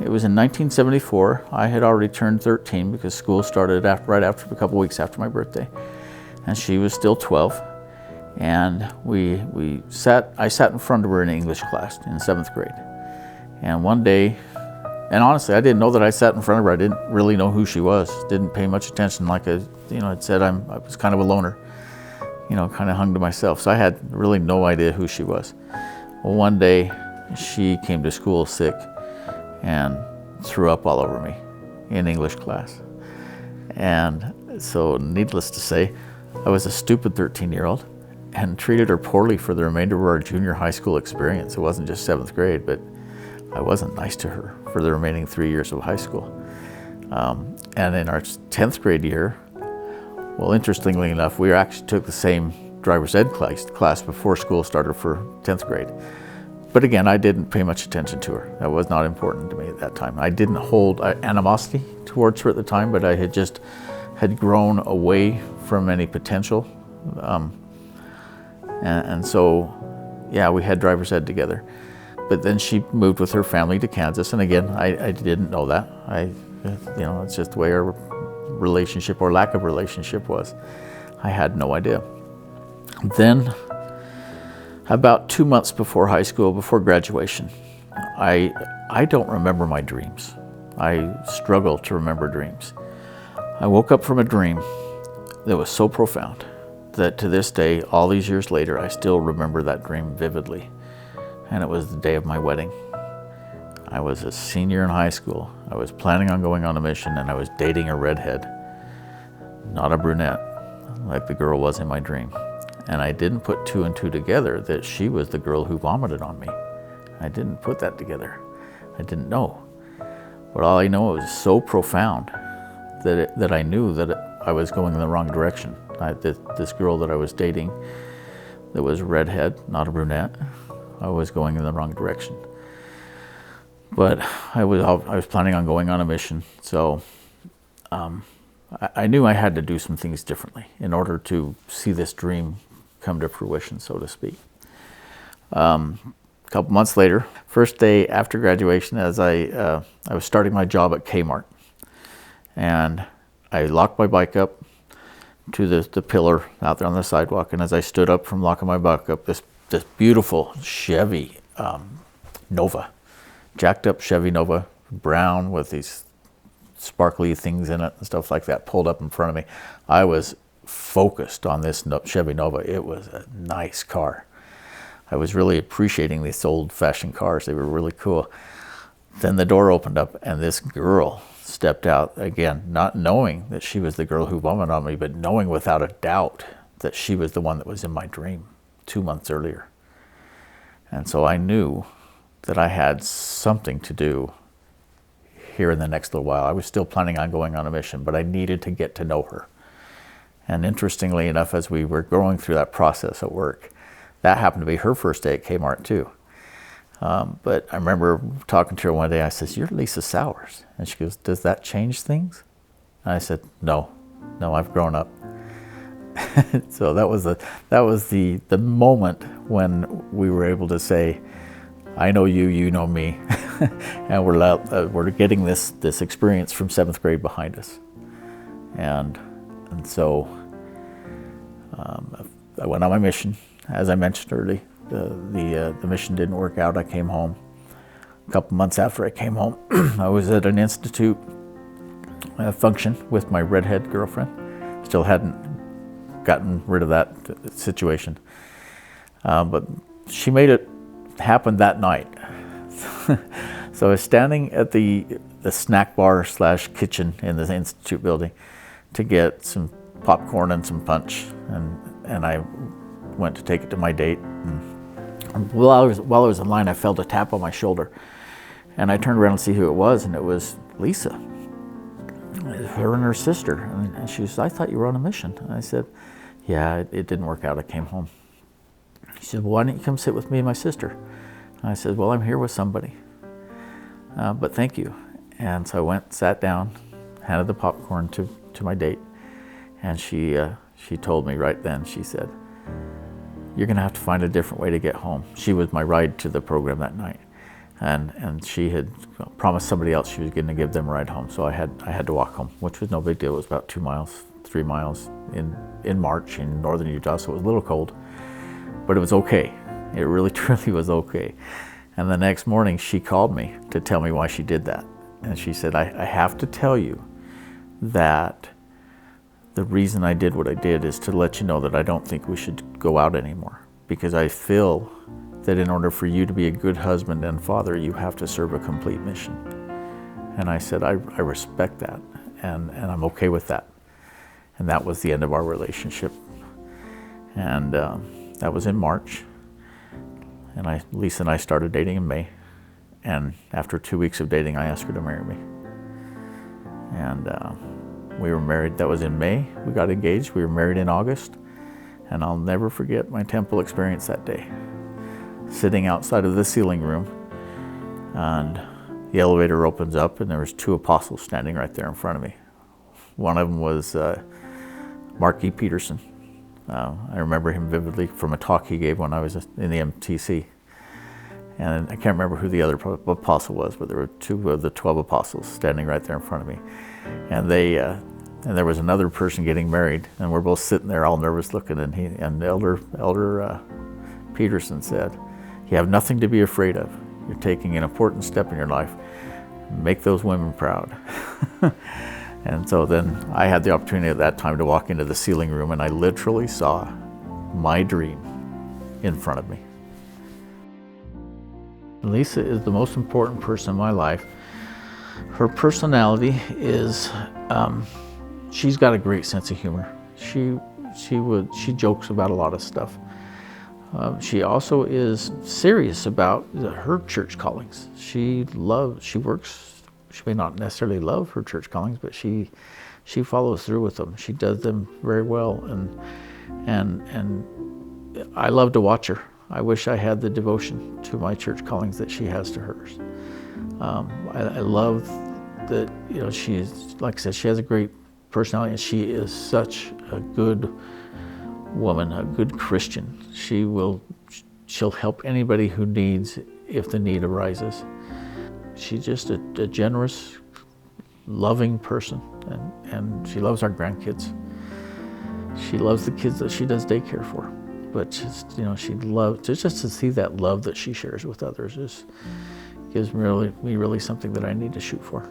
It was in 1974. I had already turned 13 because school started right after a couple weeks after my birthday, and she was still 12. And I sat in front of her in English class in 7th grade. And one day, and honestly, I didn't know that I sat in front of her. I didn't really know who she was. Didn't pay much attention. Like I'd said, I was kind of a loner. Kind of hung to myself. So I had really no idea who she was. Well, one day, she came to school sick and threw up all over me in English class. And so, needless to say, I was a stupid 13-year-old and treated her poorly for the remainder of our junior high school experience. It wasn't just 7th grade, but I wasn't nice to her for the remaining 3 years of high school. And in our 10th grade year, well, interestingly enough, we actually took the same driver's ed class before school started for 10th grade. But again, I didn't pay much attention to her. That was not important to me at that time. I didn't hold animosity towards her at the time, but I had grown away from any potential. And so, yeah, we had driver's ed together. But then she moved with her family to Kansas, and again, I didn't know that. It's just the way our relationship or lack of relationship was. I had no idea. Then, about 2 months before high school, before graduation, I don't remember my dreams. I struggle to remember dreams. I woke up from a dream that was so profound that to this day, all these years later, I still remember that dream vividly. And it was the day of my wedding. I was a senior in high school. I was planning on going on a mission, and I was dating a redhead, not a brunette, like the girl was in my dream. And I didn't put 2 and 2 together that she was the girl who vomited on me. I didn't put that together. I didn't know. But all I know, it was so profound that I knew that I was going in the wrong direction. This girl that I was dating that was a redhead, not a brunette, I was going in the wrong direction. But I was planning on going on a mission, so I knew I had to do some things differently in order to see this dream come to fruition, so to speak. A couple months later, first day after graduation, as I was starting my job at Kmart, and I locked my bike up to the pillar out there on the sidewalk, and as I stood up from locking my bike up, this beautiful Chevy Nova, jacked up Chevy Nova, brown with these sparkly things in it and stuff like that, pulled up in front of me. I was focused on this Chevy Nova. It was a nice car. I was really appreciating these old-fashioned cars. They were really cool. Then the door opened up and this girl stepped out, again, not knowing that she was the girl who vomited on me, but knowing without a doubt that she was the one that was in my dream 2 months earlier. And so I knew that I had something to do here in the next little while. I was still planning on going on a mission, but I needed to get to know her. And interestingly enough, as we were going through that process at work, that happened to be her first day at Kmart too. But I remember talking to her one day. I said, "You're Lisa Sowers." And she goes, "Does that change things?" And I said, No, I've grown up." So that was the moment when we were able to say, "I know you, you know me," and we're getting this experience from 7th grade behind us. And so I went on my mission. As I mentioned earlier, the mission didn't work out. I came home. A couple months after I came home, I was at an institute function with my redhead girlfriend. Still hadn't gotten rid of that situation. But she made it happen that night. So I was standing at the snack bar / kitchen in the institute building to get some popcorn and some punch, and I went to take it to my date. And while I was in line, I felt a tap on my shoulder, and I turned around to see who it was, and it was Lisa, her and her sister. And she said, "I thought you were on a mission." And I said, "Yeah, it didn't work out. I came home." She said, "Well, why don't you come sit with me and my sister?" And I said, "Well, I'm here with somebody, but thank you." And so I went, sat down, handed the popcorn to my date, and she told me right then, she said, "You're going to have to find a different way to get home." She was my ride to the program that night. and she had promised somebody else she was going to give them a ride home. So I had to walk home, which was no big deal. It was about 2 miles, 3 miles in March in northern Utah, so it was a little cold, but it was okay. It really truly was okay. And the next morning she called me to tell me why she did that. And she said, I have to tell you that the reason I did what I did is to let you know that I don't think we should go out anymore, because I feel that in order for you to be a good husband and father, you have to serve a complete mission. And I said, I respect that, and I'm okay with that. And that was the end of our relationship. And that was in March. And Lisa and I started dating in May. And after 2 weeks of dating, I asked her to marry me. And we were married. That was in May. We got engaged. We were married in August. And I'll never forget my temple experience that day. Sitting outside of the sealing room, and the elevator opens up, and there was 2 apostles standing right there in front of me. One of them was Mark E. Peterson. I remember him vividly from a talk he gave when I was in the MTC. And I can't remember who the other apostle was, but there were 2 of the 12 apostles standing right there in front of me. And and there was another person getting married, and we're both sitting there all nervous looking, and Elder Peterson said, "You have nothing to be afraid of. You're taking an important step in your life. Make those women proud." And so then I had the opportunity at that time to walk into the sealing room, and I literally saw my dream in front of me. Lisa is the most important person in my life. Her personality is, she's got a great sense of humor. She jokes about a lot of stuff. She also is serious about her church callings. She may not necessarily love her church callings, but she follows through with them. She does them very well, and I love to watch her. I wish I had the devotion to my church callings that she has to hers. I love that, she's, like I said, she has a great personality, and she is such a good woman, a good Christian. She'll help anybody who needs, if the need arises. She's just a generous, loving person, and she loves our grandkids. She loves the kids that she does daycare for, but just, she'd love to see that love that she shares with others gives me really something that I need to shoot for.